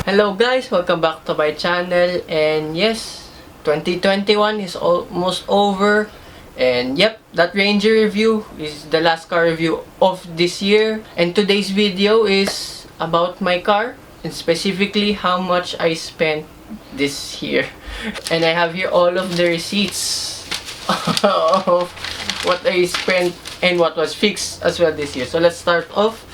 Hello guys, welcome back to my channel. And yes, 2021 is almost over. And yep, that Ranger review is the last car review of this year. And today's video is about my car, and specifically how much I spent this year. And I have here all of the receipts of what I spent and what was fixed as well this year. So let's start off.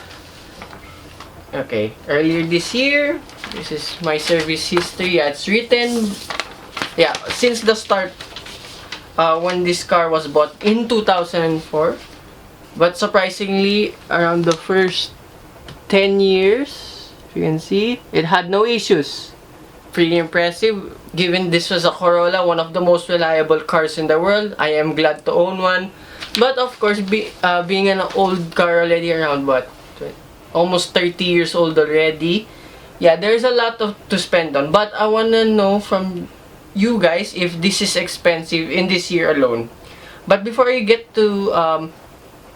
Okay, earlier this year, this is my service history. Yeah, it's written, yeah, since the start, when this car was bought in 2004. But surprisingly, around the first 10 years, if you can see, it had no issues. Pretty impressive, given this was a Corolla, one of the most reliable cars in the world. I am glad to own one. But of course, being an old car already, around what? Almost 30 years old already. Yeah, there's a lot to spend on. But I wanna know from you guys if this is expensive in this year alone. But before I get to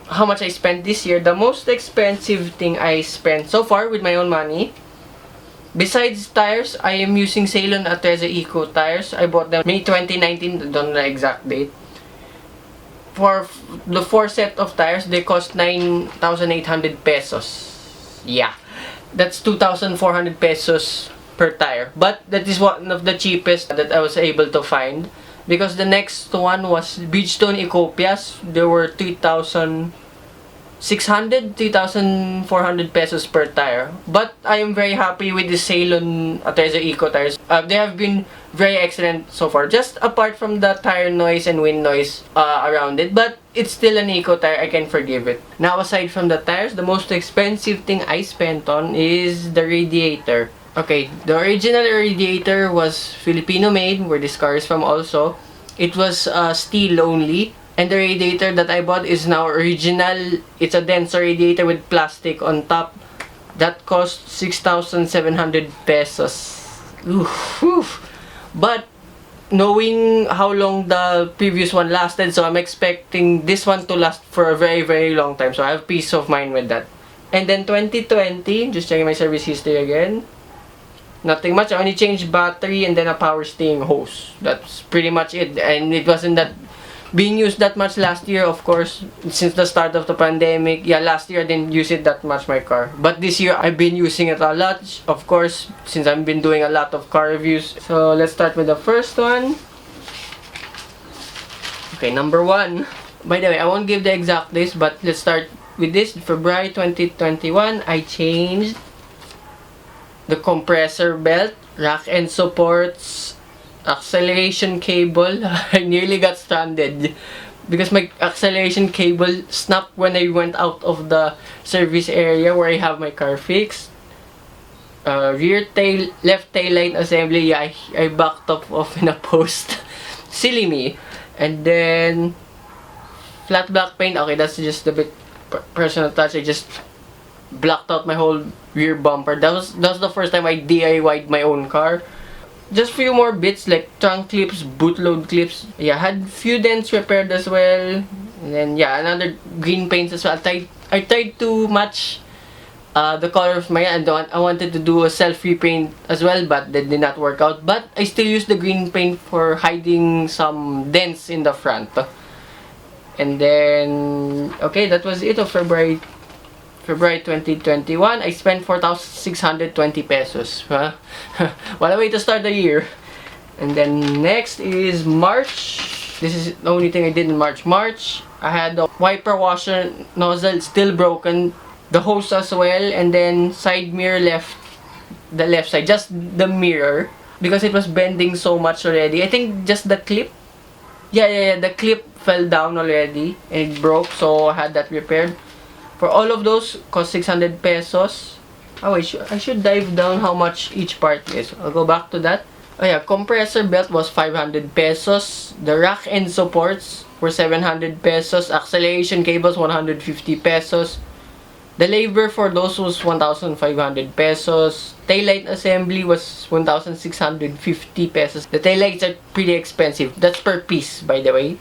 how much I spent this year, the most expensive thing I spent so far with my own money, besides tires, I am using Ceylon Ateza Eco tires. I bought them May 2019, don't know the exact date. For the 4 set of tires, they cost 9,800 pesos. Yeah, that's 2,400 pesos per tire. But that is one of the cheapest that I was able to find, because the next one was Bridgestone Ecopias. There were 3,400 pesos per tire. But I am very happy with the Ceylon Ateza Eco tires. They have been very excellent so far, just apart from the tire noise and wind noise around it. But it's still an eco tire, I can forgive it. Now, aside from the tires, the most expensive thing I spent on is the radiator. Okay, the original radiator was Filipino made, where this car is from also. It was steel only. And the radiator that I bought is now original. It's a denser radiator with plastic on top. That cost 6,700 pesos. Oof, oof. But knowing how long the previous one lasted, so I'm expecting this one to last for a very, very long time. So I have peace of mind with that. And then 2020, just checking my service history again. Nothing much. I only changed battery and then a power steering hose. That's pretty much it. And it wasn't that being used that much last year, of course, since the start of the pandemic. Yeah, last year I didn't use it that much, my car. But this year I've been using it a lot, of course, since I've been doing a lot of car reviews. So let's start with the first one. Okay, number 1. By the way, I won't give the exact days, but let's start with this. February 2021, I changed the compressor belt, rack and supports, acceleration cable. I nearly got stranded because my acceleration cable snapped when I went out of the service area where I have my car fixed. Rear tail, left tail light assembly, yeah, I backed up off in a post. Silly me. And then flat black paint. Okay, that's just a bit personal touch. I just blocked out my whole rear bumper. That was the first time I DIY'd my own car. Just few more bits like trunk clips, boot load clips. Yeah, had few dents repaired as well. And then yeah, another green paints as well. I tried to match the color of my I wanted to do a self repaint as well, but that did not work out. But I still use the green paint for hiding some dents in the front. And then okay, that was it of February 2021. I spent 4,620 pesos. Huh? What a way to start the year. And then next is March. This is the only thing I did in March. I had the wiper washer nozzle still broken, the hose as well, and then side mirror the left side, just the mirror, because it was bending so much already. I think just the clip. Yeah, the clip fell down already and it broke, so I had that repaired. For all of those, cost 600 pesos. Oh, I should dive down how much each part is. I'll go back to that. Oh yeah, compressor belt was 500 pesos. The rack and supports were 700 pesos. Acceleration cables, 150 pesos. The labor for those was 1,500 pesos. Taillight assembly was 1,650 pesos. The taillights are pretty expensive. That's per piece, by the way.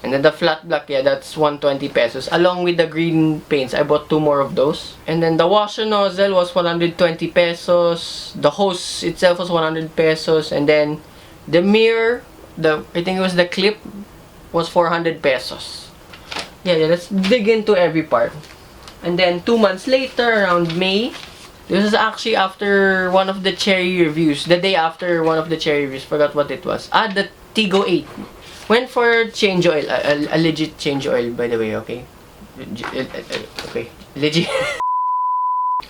And then the flat black, yeah, that's 120 pesos. Along with the green paints, I bought 2 more of those. And then the washer nozzle was 120 pesos. The hose itself was 100 pesos. And then the mirror, I think it was the clip, was 400 pesos. Yeah, let's dig into every part. And then 2 months later, around May, this is actually after one of the cherry reviews. The day after one of the cherry reviews. Forgot what it was. The Tigo 8. Went for change oil. A legit change oil, by the way, okay? Okay. Legit.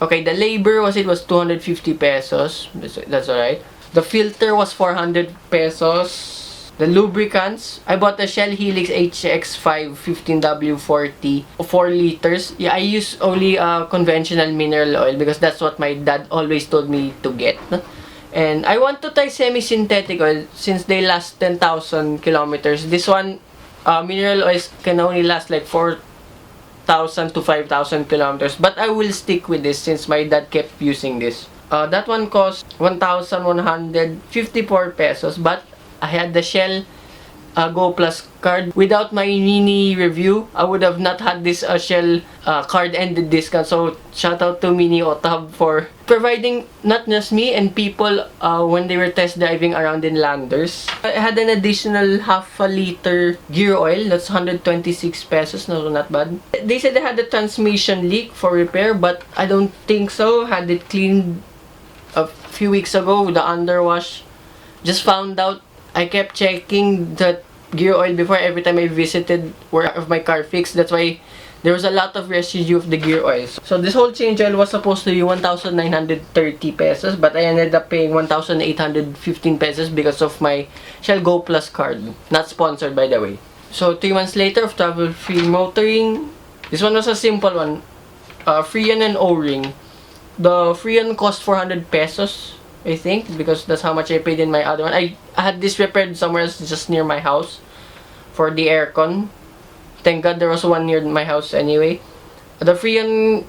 Okay, the labor was 250 pesos. That's alright. The filter was 400 pesos. The lubricants, I bought the Shell Helix HX5 15W40 4 liters. Yeah, I use only conventional mineral oil because that's what my dad always told me to get. And I want to try semi-synthetic oil since they last 10,000 kilometers. This one, mineral oils can only last like 4,000 to 5,000 kilometers. But I will stick with this since my dad kept using this. That one cost 1,154 pesos. But I had the Shell Go Plus card. Without my Nini review, I would have not had this Shell card and the discount. So shout out to Mini Otab for providing not just me and people when they were test driving around in Landers. I had an additional half a liter gear oil. That's 126 pesos. No, not bad. They said they had a transmission leak for repair, but I don't think so. Had it cleaned a few weeks ago with the underwash. Just found out. I kept checking the gear oil before every time I visited where my car fixed. That's why there was a lot of residue of the gear oil. So this whole change oil was supposed to be 1,930 pesos, but I ended up paying 1,815 pesos because of my Shell Go Plus card. Not sponsored, by the way. So 3 months later of trouble-free motoring. This one was a simple one. Freon and O-ring. The Freon cost 400 pesos. I think, because that's how much I paid in my other one. I had this repaired somewhere else just near my house for the aircon. Thank God there was one near my house anyway. The Freon,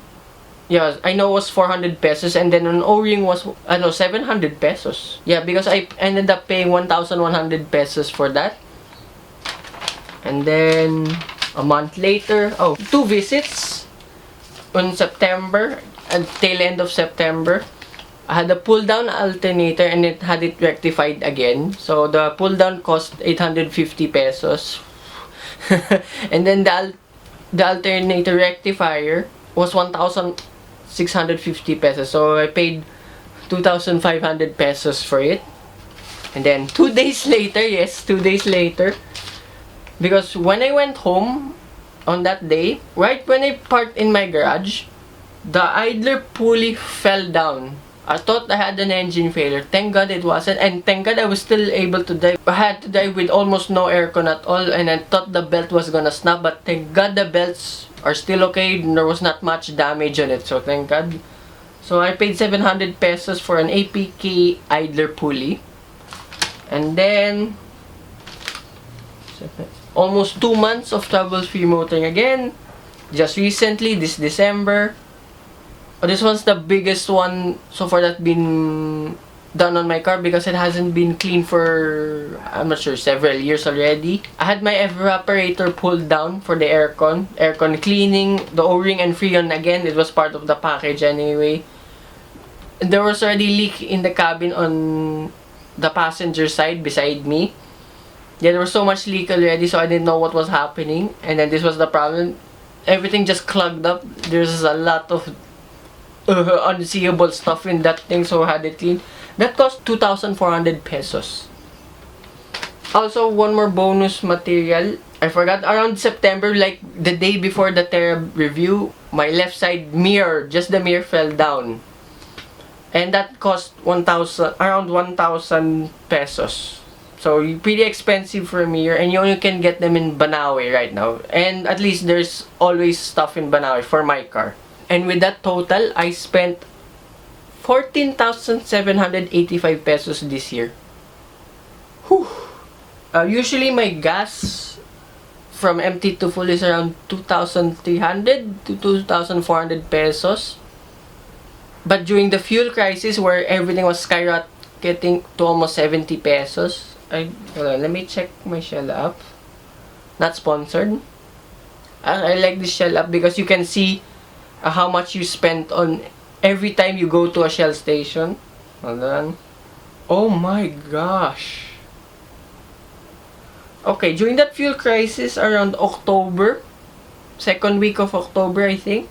yeah, I know was 400 pesos, and then an O-ring was, 700 pesos. Yeah, because I ended up paying 1,100 pesos for that. And then, a month later, 2 visits on September, at tail end of September. I had a pull-down alternator and it had it rectified again. So the pull-down cost 850 pesos. And then the alternator rectifier was 1,650 pesos. So I paid 2,500 pesos for it. And then 2 days later, yes, 2 days later, because when I went home on that day, right when I parked in my garage, the idler pulley fell down. I thought I had an engine failure. Thank God it wasn't. And thank God I was still able to drive. I had to drive with almost no aircon at all. And I thought the belt was gonna snap. But thank God the belts are still okay. There was not much damage on it. So thank God. So I paid 700 pesos for an APK idler pulley. And then almost 2 months of trouble-free motoring again. Just recently, this December. This one's the biggest one so far that's been done on my car because it hasn't been clean for, I'm not sure, several years already. I had my evaporator pulled down for the aircon cleaning, the O-ring and Freon again. It was part of the package anyway. And there was already leak in the cabin on the passenger side beside me. Yeah, there was so much leak already, so I didn't know what was happening. And then this was the problem. Everything just clogged up. There's a lot of unseeable stuff in that thing, so I had it cleaned. That cost 2,400 pesos. Also, one more bonus material. I forgot, around September, like the day before the Terra review, my left side mirror, just the mirror fell down. And that cost around 1,000 pesos. So, pretty expensive for a mirror, and you only can get them in Banawe right now. And at least there's always stuff in Banawe for my car. And with that total, I spent 14,785 pesos this year. Whew. Usually my gas from empty to full is around 2,300 to 2,400 pesos. But during the fuel crisis where everything was skyrocketing to almost 70 pesos, hold on, let me check my Shell app. Not sponsored. I like this Shell app because you can see how much you spent on every time you go to a Shell station. Hold on. Oh my gosh. Okay, during that fuel crisis around October, second week of October, I think,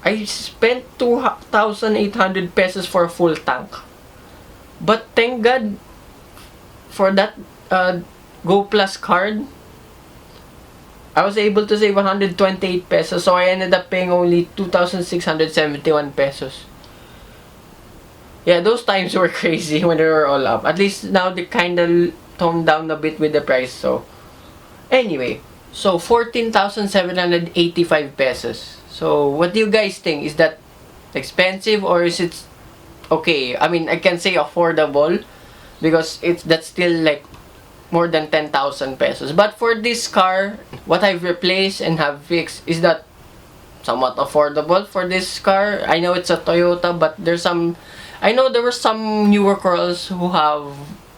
I spent 2,800 pesos for a full tank. But thank God for that Go Plus card, I was able to save 128 pesos. So I ended up paying only 2,671 pesos. Yeah, those times were crazy when they were all up. At least now they kind of toned down a bit with the price. So anyway, so 14,785 pesos. So what do you guys think? Is that expensive or is it okay? I mean, I can say affordable because that's still like more than 10,000 pesos. But for this car, what I've replaced and have fixed is that somewhat affordable for this car. I know it's a Toyota, but there's some, I know there were some newer Corollas who have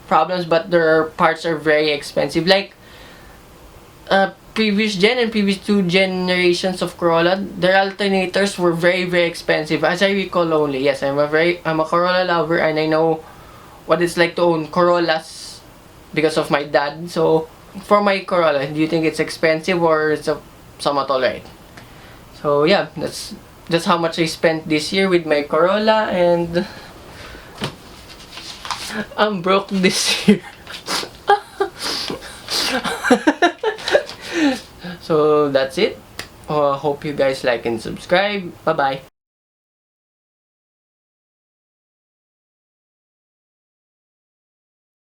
problems, but their parts are very expensive. Like previous gen and previous two generations of Corolla, their alternators were very, very expensive. As I recall only. Yes, I'm a Corolla lover and I know what it's like to own Corollas because of my dad. So for my Corolla, do you think it's expensive or it's somewhat alright? So yeah, that's how much I spent this year with my Corolla, and I'm broke this year. So that's it. Hope you guys like and subscribe. Bye bye.